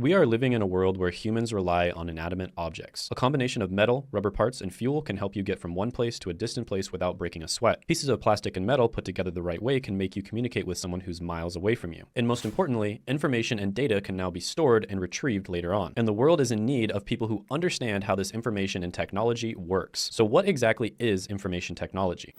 We are living in a world where humans rely on inanimate objects. A combination of metal, rubber parts, and fuel can help you get from one place to a distant place without breaking a sweat. Pieces of plastic and metal put together the right way can make you communicate with someone who's miles away from you. And most importantly, information and data can now be stored and retrieved later on. And the world is in need of people who understand how this information and technology works. So what exactly is information technology?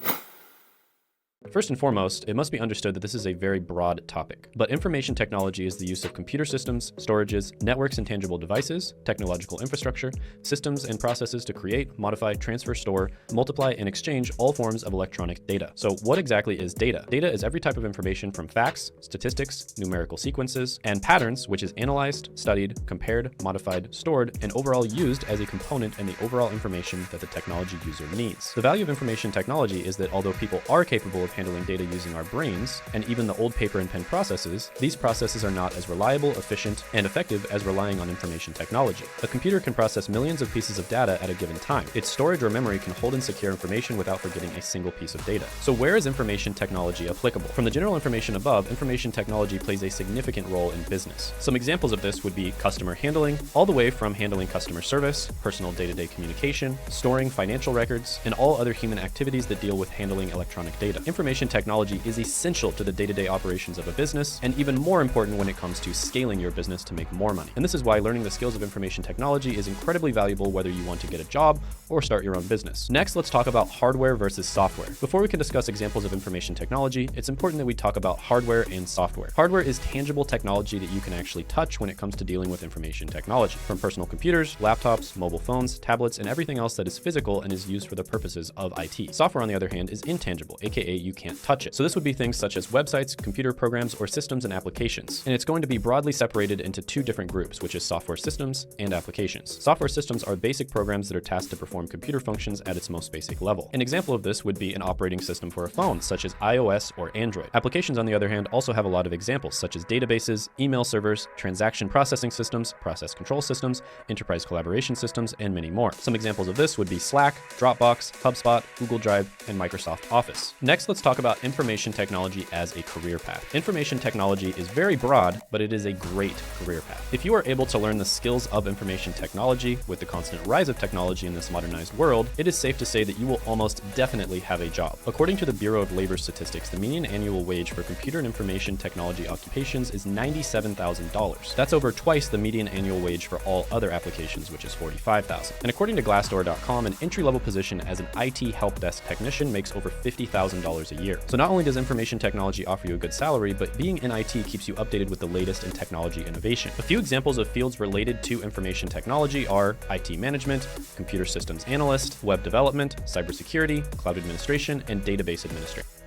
First and foremost, it must be understood that this is a very broad topic. But information technology is the use of computer systems, storages, networks and tangible devices, technological infrastructure, systems and processes to create, modify, transfer, store, multiply, and exchange all forms of electronic data. So what exactly is data? Data is every type of information from facts, statistics, numerical sequences, and patterns, which is analyzed, studied, compared, modified, stored, and overall used as a component in the overall information that the technology user needs. The value of information technology is that although people are capable of handling data using our brains, and even the old paper and pen processes, these processes are not as reliable, efficient, and effective as relying on information technology. A computer can process millions of pieces of data at a given time. Its storage or memory can hold and secure information without forgetting a single piece of data. So where is information technology applicable? From the general information above, information technology plays a significant role in business. Some examples of this would be customer handling, all the way from handling customer service, personal day-to-day communication, storing financial records, and all other human activities that deal with handling electronic data. Information technology is essential to the day-to-day operations of a business, and even more important when it comes to scaling your business to make more money. And this is why learning the skills of information technology is incredibly valuable whether you want to get a job or start your own business. Next, let's talk about hardware versus software. Before we can discuss examples of information technology, it's important that we talk about hardware and software. Hardware is tangible technology that you can actually touch when it comes to dealing with information technology, from personal computers, laptops, mobile phones, tablets, and everything else that is physical and is used for the purposes of IT. Software, on the other hand, is intangible, aka you can't touch it. So this would be things such as websites, computer programs, or systems and applications. And it's going to be broadly separated into two different groups, which is software systems and applications. Software systems are basic programs that are tasked to perform computer functions at its most basic level. An example of this would be an operating system for a phone, such as iOS or Android. Applications, on the other hand, also have a lot of examples, such as databases, email servers, transaction processing systems, process control systems, enterprise collaboration systems, and many more. Some examples of this would be Slack, Dropbox, HubSpot, Google Drive, and Microsoft Office. Next, let's talk about information technology as a career path. Information technology is very broad, but it is a great career path. If you are able to learn the skills of information technology with the constant rise of technology in this modernized world, it is safe to say that you will almost definitely have a job. According to the Bureau of Labor Statistics, the median annual wage for computer and information technology occupations is $97,000. That's over twice the median annual wage for all other applications, which is $45,000. And according to Glassdoor.com, an entry-level position as an IT help desk technician makes over $50,000 a year. So not only does information technology offer you a good salary, but being in IT keeps you updated with the latest in technology innovation. A few examples of fields related to information technology are IT management, computer systems analyst, web development, cybersecurity, cloud administration, and database administration.